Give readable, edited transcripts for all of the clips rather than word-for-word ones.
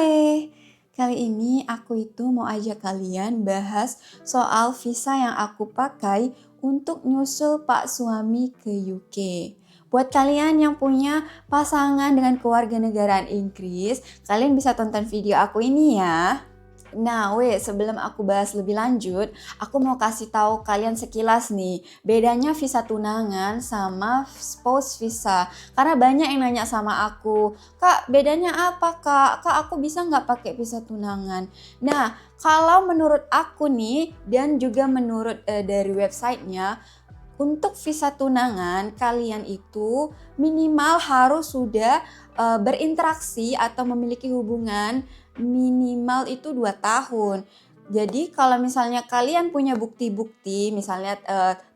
Weh, kali ini aku itu mau ajak kalian bahas soal visa yang aku pakai untuk nyusul pak suami ke UK. Buat kalian yang punya pasangan dengan kewarganegaraan Inggris, kalian bisa tonton video aku ini ya. Nah, sebelum aku bahas lebih lanjut, aku mau kasih tahu kalian sekilas nih, bedanya visa tunangan sama spouse visa. Karena banyak yang nanya sama aku, Kak, bedanya apa, Kak? Kak, aku bisa nggak pakai visa tunangan? Nah, kalau menurut aku nih, dan juga menurut dari websitenya, untuk visa tunangan, kalian itu minimal harus sudah berinteraksi atau memiliki hubungan minimal itu 2 tahun. Jadi kalau misalnya kalian punya bukti-bukti, misalnya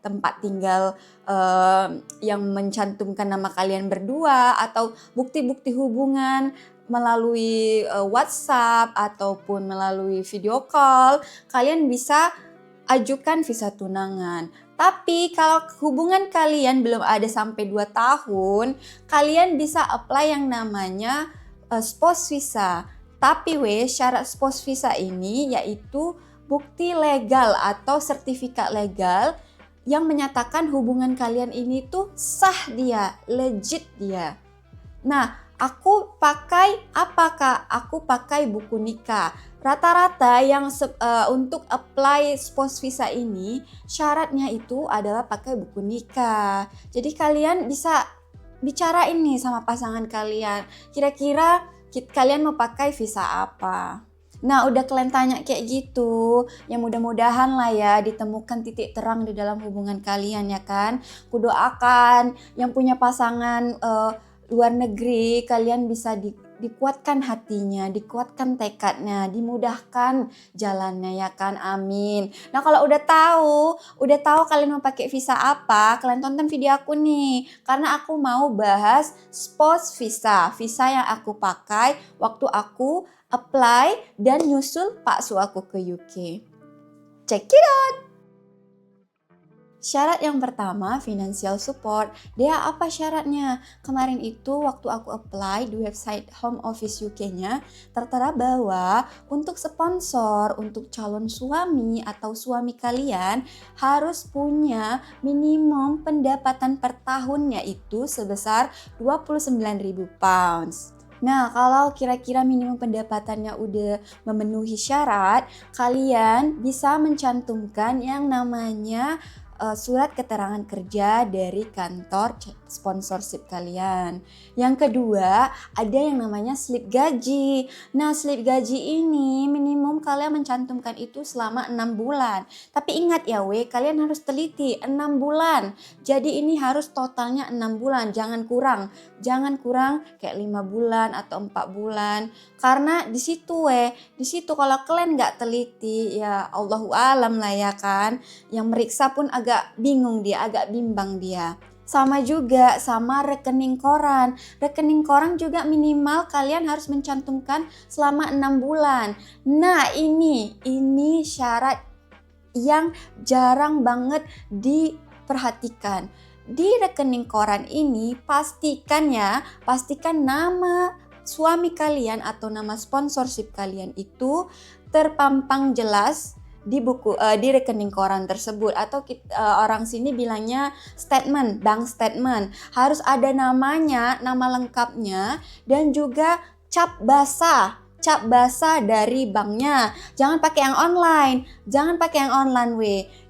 tempat tinggal yang mencantumkan nama kalian berdua, atau bukti-bukti hubungan melalui WhatsApp ataupun melalui video call, kalian bisa ajukan visa tunangan. Tapi kalau hubungan kalian belum ada sampai 2 tahun, kalian bisa apply yang namanya spouse visa. Tapi syarat spouse visa ini yaitu bukti legal atau sertifikat legal yang menyatakan hubungan kalian ini tuh sah dia, legit dia. Nah, aku pakai apa, Kak? Aku pakai buku nikah. Rata-rata yang untuk apply spouse visa ini syaratnya itu adalah pakai buku nikah. Jadi kalian bisa bicarain nih sama pasangan kalian. Kira-kira kalian mau pakai visa apa? Nah, udah kalian tanya kayak gitu, ya mudah-mudahan lah ya ditemukan titik terang di dalam hubungan kalian ya kan. Kudoakan yang punya pasangan luar negeri, kalian bisa dikuatkan hatinya, dikuatkan tekadnya, dimudahkan jalannya ya kan, amin. Nah kalau udah tahu kalian mau pakai visa apa, kalian tonton video aku nih, karena aku mau bahas spouse visa, visa yang aku pakai waktu aku apply dan nyusul pak su aku ke UK. Check it out! Syarat yang pertama, financial support. Dia apa syaratnya? Kemarin itu waktu aku apply di website Home Office UK-nya, tertera bahwa untuk sponsor, untuk calon suami atau suami kalian harus punya minimum pendapatan per tahunnya itu sebesar £29.000. Nah, kalau kira-kira minimum pendapatannya udah memenuhi syarat, kalian bisa mencantumkan yang namanya surat keterangan kerja dari kantor sponsorship kalian. Yang kedua, ada yang namanya slip gaji. Nah, slip gaji ini minimum kalian mencantumkan itu selama 6 bulan. Tapi ingat ya kalian harus teliti 6 bulan. Jadi ini harus totalnya 6 bulan, jangan kurang. Jangan kurang kayak 5 bulan atau 4 bulan. Karena di situ kalau kalian nggak teliti, ya Allahu alam lah ya kan. Yang meriksa pun agak bingung dia, agak bimbang dia. Sama juga sama rekening koran. Rekening koran juga minimal kalian harus mencantumkan selama 6 bulan. Nah ini syarat yang jarang banget diperhatikan. Di rekening koran ini pastikan nama suami kalian atau nama sponsorship kalian itu terpampang jelas di di rekening koran tersebut, atau orang sini bilangnya statement, bank statement. Harus ada namanya, nama lengkapnya, dan juga cap basah dari banknya. Jangan pakai yang online.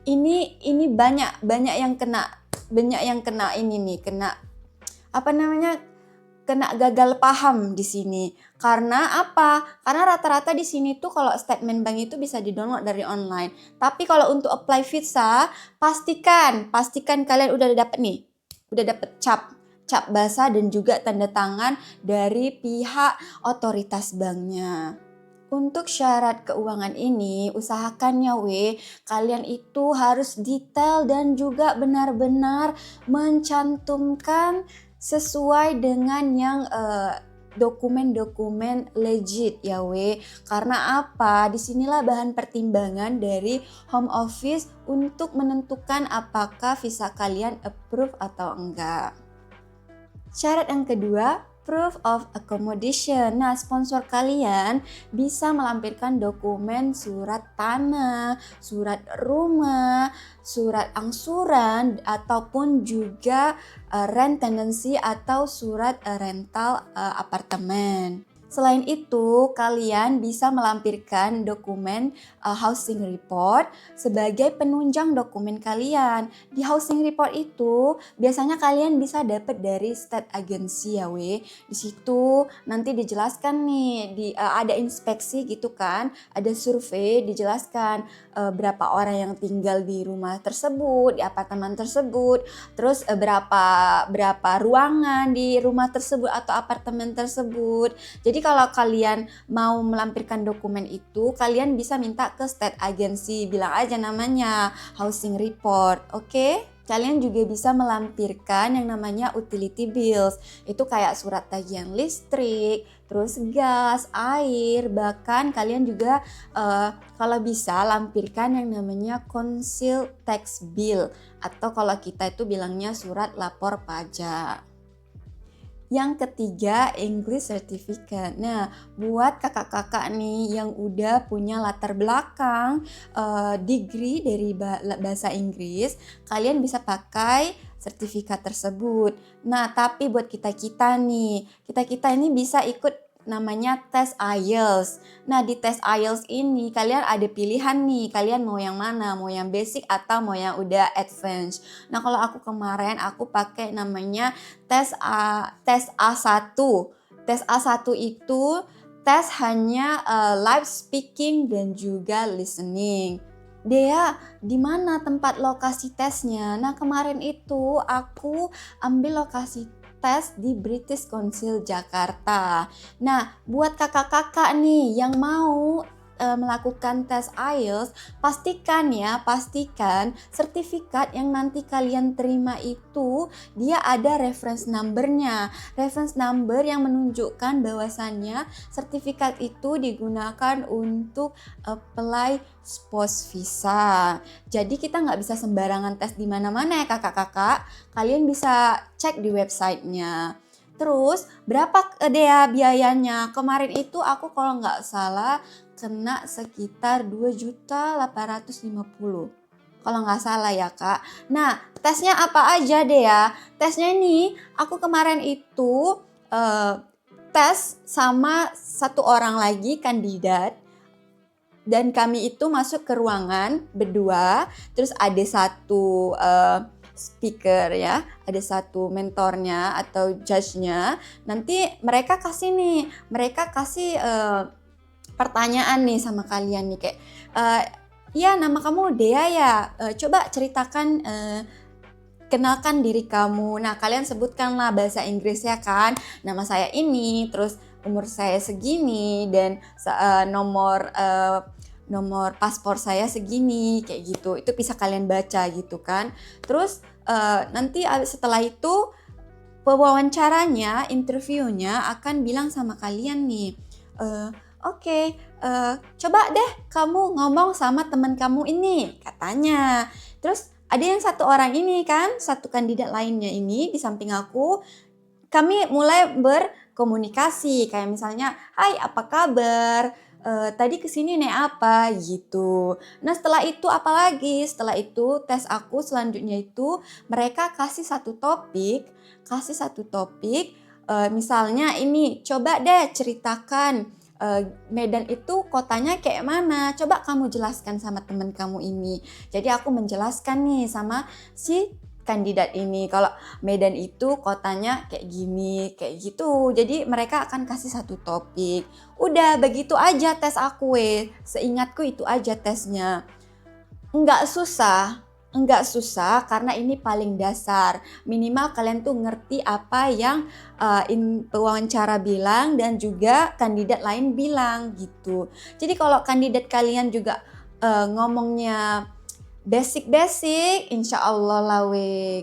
Ini banyak yang kena kena gagal paham di sini. Karena apa? Karena rata-rata di sini tuh kalau statement bank itu bisa di-download dari online. Tapi kalau untuk apply visa, pastikan kalian udah dapet cap basah dan juga tanda tangan dari pihak otoritas banknya. Untuk syarat keuangan ini, usahakannya kalian itu harus detail dan juga benar-benar mencantumkan sesuai dengan yang dokumen-dokumen legit ya karena apa? Disinilah bahan pertimbangan dari Home Office untuk menentukan apakah visa kalian approve atau enggak. Syarat yang kedua, proof of accommodation. Nah, sponsor kalian bisa melampirkan dokumen surat tanah, surat rumah, surat angsuran, ataupun juga rent tenancy atau surat rental apartemen. Selain itu, kalian bisa melampirkan dokumen housing report sebagai penunjang dokumen kalian. Di housing report itu biasanya kalian bisa dapat dari state agency ya we. Di situ nanti dijelaskan nih, ada inspeksi gitu kan, ada survei dijelaskan berapa orang yang tinggal di rumah tersebut, di apartemen tersebut, terus berapa ruangan di rumah tersebut atau apartemen tersebut. Jadi kalau kalian mau melampirkan dokumen itu, kalian bisa minta ke state agency, bilang aja namanya housing report, oke? Kalian juga bisa melampirkan yang namanya utility bills. Itu kayak surat tagihan listrik, terus gas, air, bahkan kalian juga kalau bisa lampirkan yang namanya council tax bill, atau kalau kita itu bilangnya surat lapor pajak. Yang ketiga, English Certificate. Nah, buat kakak-kakak nih yang udah punya latar belakang degree dari bahasa Inggris, kalian bisa pakai sertifikat tersebut. Nah, tapi buat kita-kita nih, kita-kita ini bisa ikut namanya tes IELTS. Nah, di tes IELTS ini kalian ada pilihan nih, kalian mau yang mana? Mau yang basic atau mau yang udah advance. Nah, kalau aku kemarin aku pakai namanya tes A1. Tes A1 itu tes hanya live speaking dan juga listening. Dea, di mana tempat lokasi tesnya? Nah, kemarin itu aku ambil lokasi tes di British Council Jakarta. Nah, buat kakak-kakak nih yang mau melakukan tes IELTS, pastikan sertifikat yang nanti kalian terima itu dia ada reference number-nya. Reference number yang menunjukkan bahwasannya sertifikat itu digunakan untuk apply spouse visa. Jadi kita nggak bisa sembarangan tes di mana-mana ya kakak-kakak. Kalian bisa cek di websitenya. Terus berapa Dea biayanya? Kemarin itu aku kalau nggak salah kena sekitar 2.850.000. Kalau nggak salah ya kak. Nah, tesnya apa aja Dea? Tesnya ini aku kemarin itu tes sama satu orang lagi kandidat. Dan kami itu masuk ke ruangan berdua, terus ada satu speaker ya, ada satu mentornya atau judge-nya. Nanti mereka kasih pertanyaan nih sama kalian nih kayak, ya nama kamu Dea ya, coba ceritakan kenalkan diri kamu. Nah, kalian sebutkanlah bahasa Inggris ya kan. Nama saya ini, terus umur saya segini, dan nomor paspor saya segini, kayak gitu. Itu bisa kalian baca gitu kan. Terus nanti setelah itu pewawancaranya, interviewnya akan bilang sama kalian nih, Oke, coba deh kamu ngomong sama teman kamu ini, katanya. Terus ada yang satu orang ini kan, satu kandidat lainnya ini di samping aku, kami mulai berkomunikasi, kayak misalnya, hai apa kabar? Tadi kesini naik apa gitu. Nah setelah itu apalagi? Setelah itu tes aku selanjutnya itu mereka kasih satu topik, misalnya ini coba deh ceritakan Medan itu kotanya kayak mana? Coba kamu jelaskan sama teman kamu ini. Jadi aku menjelaskan nih sama si kandidat ini kalau Medan itu kotanya kayak gini, kayak gitu. Jadi mereka akan kasih satu topik. Udah begitu aja tes aku seingatku itu aja tesnya. Enggak susah karena ini paling dasar. Minimal kalian tuh ngerti apa yang pewawancara bilang dan juga kandidat lain bilang gitu. Jadi kalau kandidat kalian juga ngomongnya basic, insya Allah lah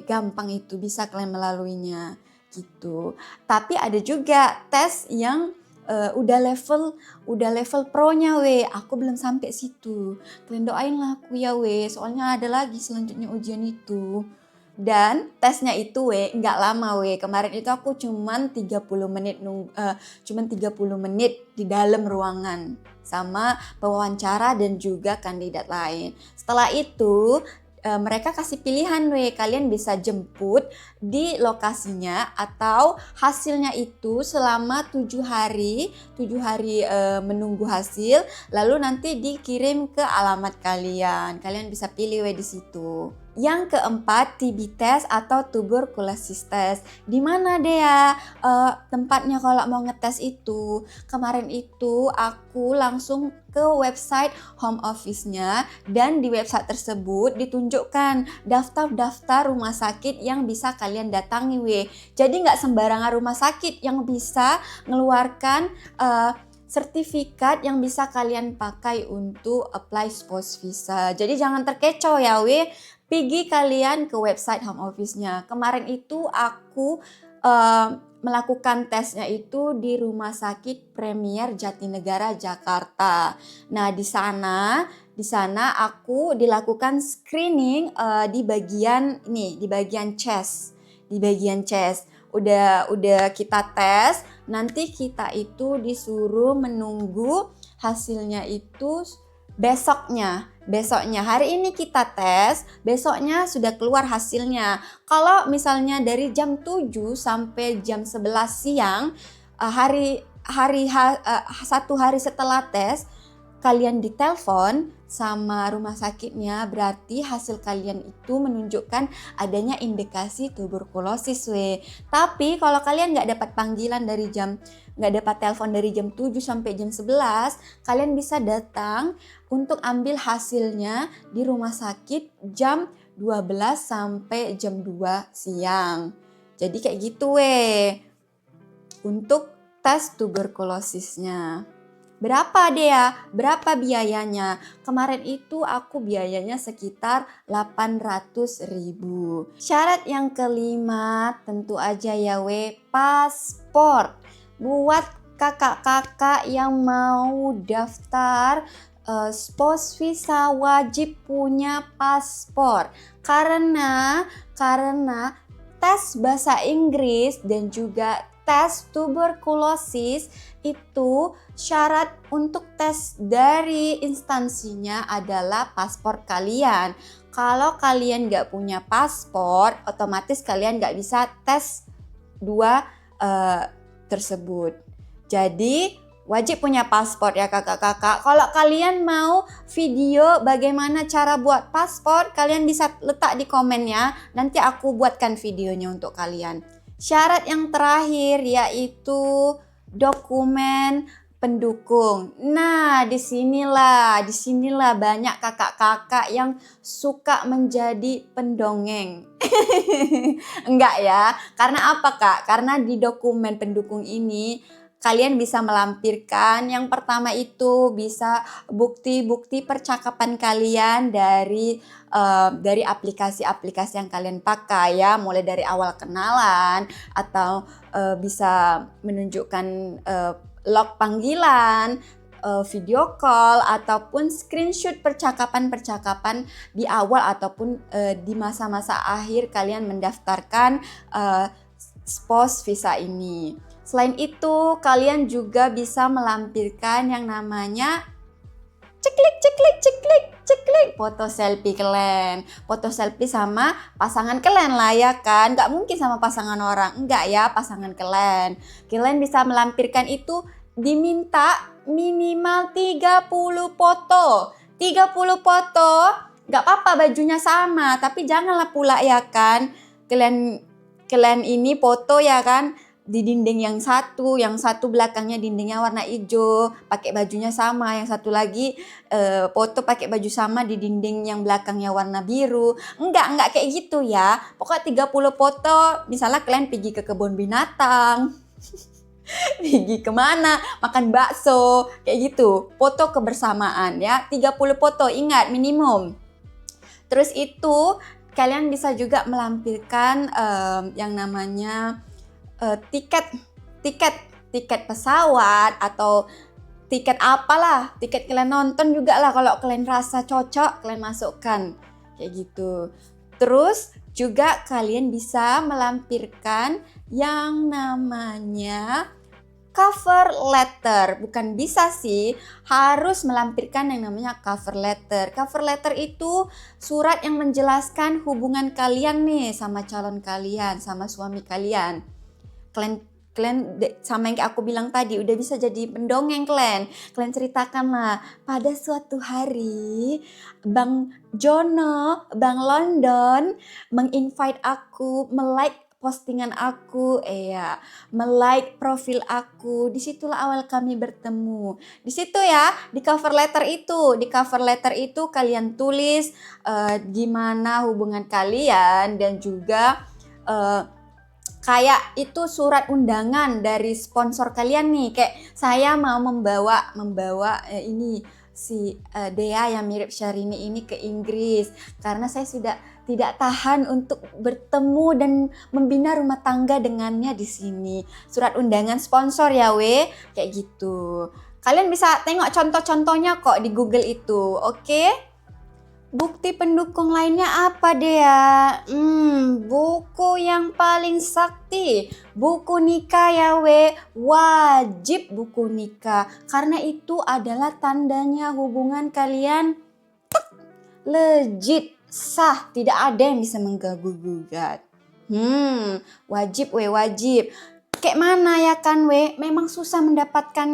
gampang itu bisa kalian melaluinya gitu. Tapi ada juga tes yang udah level pro-nya aku belum sampai situ. Kalian doain lah aku ya soalnya ada lagi selanjutnya ujian itu. Dan tesnya itu nggak lama Kemarin itu aku cuman 30 menit cuman 30 menit di dalam ruangan sama pewawancara dan juga kandidat lain. Setelah itu mereka kasih pilihan kalian bisa jemput di lokasinya atau hasilnya itu selama 7 hari menunggu hasil, lalu nanti dikirim ke alamat kalian. Kalian bisa pilih di situ. Yang keempat, TB test atau tuberculosis test. Di mana deh ya tempatnya kalau mau ngetes itu? Kemarin itu aku langsung ke website home office-nya, dan di website tersebut ditunjukkan daftar-daftar rumah sakit yang bisa kalian datangi Jadi nggak sembarangan rumah sakit yang bisa ngeluarkan sertifikat yang bisa kalian pakai untuk apply spouse visa. Jadi jangan terkecoh ya pergi kalian ke website home office-nya. Kemarin itu aku melakukan tesnya itu di Rumah Sakit Premier Jatinegara Jakarta. Nah, di sana aku dilakukan screening di bagian chest. Di bagian chest. Udah kita tes, nanti kita itu disuruh menunggu hasilnya itu besoknya hari ini kita tes, besoknya sudah keluar hasilnya. Kalau misalnya dari jam 7 sampai jam 11 siang, satu hari setelah tes, kalian ditelepon sama rumah sakitnya, berarti hasil kalian itu menunjukkan adanya indikasi tuberkulosis Tapi kalau kalian nggak dapat telepon dari jam 7 sampai jam 11, kalian bisa datang untuk ambil hasilnya di rumah sakit jam 12 sampai jam 2 siang. Jadi kayak gitu untuk tes tuberkulosisnya. Berapa deh ya? Berapa biayanya? Kemarin itu aku biayanya sekitar 800.000. Syarat yang kelima tentu aja ya paspor. Buat kakak-kakak yang mau daftar spouse visa wajib punya paspor. Karena tes bahasa Inggris dan juga tes tuberkulosis itu syarat untuk tes dari instansinya adalah paspor kalian. Kalau kalian nggak punya paspor, otomatis kalian nggak bisa tes dua tersebut. Jadi wajib punya paspor ya kakak-kakak. Kalau kalian mau video bagaimana cara buat paspor, kalian bisa letak di komen ya. Nanti aku buatkan videonya untuk kalian. Syarat yang terakhir yaitu dokumen pendukung. Nah, disinilah banyak kakak-kakak yang suka menjadi pendongeng. Enggak ya, karena apa Kak? Karena di dokumen pendukung ini kalian bisa melampirkan yang pertama itu bisa bukti-bukti percakapan kalian dari aplikasi-aplikasi yang kalian pakai ya, mulai dari awal kenalan atau bisa menunjukkan log panggilan, video call ataupun screenshot percakapan-percakapan di awal ataupun di masa-masa akhir kalian mendaftarkan spouse visa ini. Selain itu, kalian juga bisa melampirkan yang namanya ceklik foto selfie kalian. Foto selfie sama pasangan kalian lah ya kan. Gak mungkin sama pasangan orang. Enggak ya, pasangan kalian. Kalian bisa melampirkan itu diminta minimal 30 foto. 30 foto. Gak apa-apa bajunya sama, tapi janganlah pula ya kan. Kalian ini foto ya kan di dinding yang satu belakangnya dindingnya warna hijau, pakai bajunya sama, yang satu lagi foto pakai baju sama di dinding yang belakangnya warna biru. Enggak kayak gitu ya. Pokoknya 30 foto, misalnya kalian pergi ke kebun binatang, pergi kemana, makan bakso, kayak gitu. Foto kebersamaan ya, 30 foto, ingat minimum. Terus itu kalian bisa juga melampirkan yang namanya tiket pesawat atau tiket apalah, tiket kalian nonton juga lah, kalau kalian rasa cocok kalian masukkan kayak gitu. Terus Juga kalian bisa melampirkan yang namanya cover letter. Bukan bisa sih, harus melampirkan yang namanya cover letter. Cover letter itu surat yang menjelaskan hubungan kalian nih sama calon kalian, sama suami kalian. Kalian sama yang kayak aku bilang tadi, udah bisa jadi pendongeng kalian. Kalian ceritakanlah, pada suatu hari Bang Jono, Bang London menginvite aku, melike postingan aku, melike profil aku. Disitulah awal kami bertemu. Di situ ya, di cover letter itu kalian tulis gimana hubungan kalian dan juga kayak itu surat undangan dari sponsor kalian nih, kayak saya mau membawa ini si Dea yang mirip Syahrini ini ke Inggris karena saya sudah tidak tahan untuk bertemu dan membina rumah tangga dengannya di sini. Surat undangan sponsor ya kayak gitu. Kalian bisa tengok contoh-contohnya kok di Google itu, oke? Bukti pendukung lainnya apa Dea? Buku yang paling sakti. Buku nikah ya wajib buku nikah. Karena itu adalah tandanya hubungan kalian legit, sah, tidak ada yang bisa mengganggu-gugat. Wajib. Kayak mana ya kan memang susah mendapatkan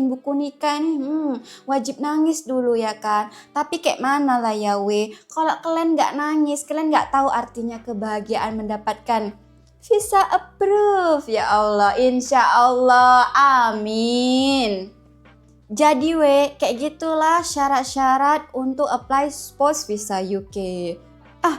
buku nikah nih, wajib nangis dulu ya kan. Tapi kayak mana lah ya kalau kalian nggak nangis, kalian nggak tahu artinya kebahagiaan mendapatkan visa approve. Ya Allah, insya Allah, amin. Jadi kayak gitulah syarat-syarat untuk apply spouse visa UK.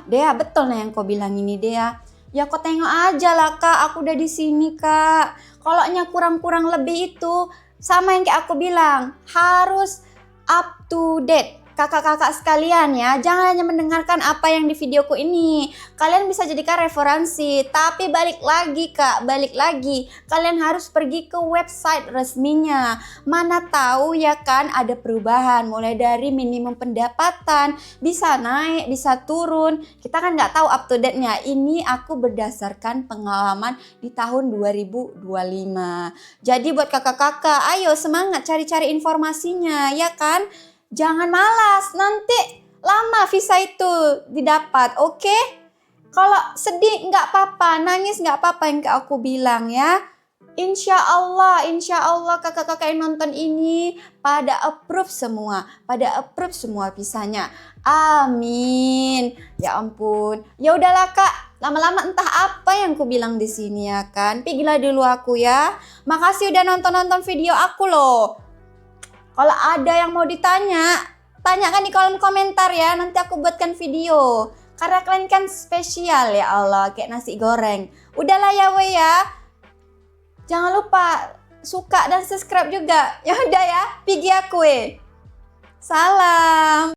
Dea, betul nih yang kau bilang ini Dea. Ya kau tengok aja lah kak, aku udah di sini kak. Kalau kurang-kurang lebih itu sama yang kayak aku bilang, harus up to date. Kakak-kakak sekalian ya, jangan hanya mendengarkan apa yang di videoku ini. Kalian bisa jadikan referensi, tapi balik lagi. Kalian harus pergi ke website resminya. Mana tahu ya kan ada perubahan, mulai dari minimum pendapatan, bisa naik, bisa turun. Kita kan nggak tahu up to date-nya. Ini aku berdasarkan pengalaman di tahun 2025. Jadi buat kakak-kakak, ayo semangat cari-cari informasinya, ya kan? Jangan malas, nanti lama visa itu didapat, oke? Kalau sedih nggak apa-apa, nangis nggak apa-apa yang aku bilang ya. Insya Allah kakak-kakak yang nonton ini pada approve semua visanya. Amin. Ya ampun. Ya udahlah kak, lama-lama entah apa yang ku bilang di sini ya kan. Pergilah dulu aku ya. Makasih udah nonton video aku loh. Kalau ada yang mau ditanya, tanyakan di kolom komentar ya. Nanti aku buatkan video. Karena kalian kan spesial ya Allah, kayak nasi goreng. Udahlah ya ya. Jangan lupa suka dan subscribe juga. Ya udah ya, pergi aku Salam.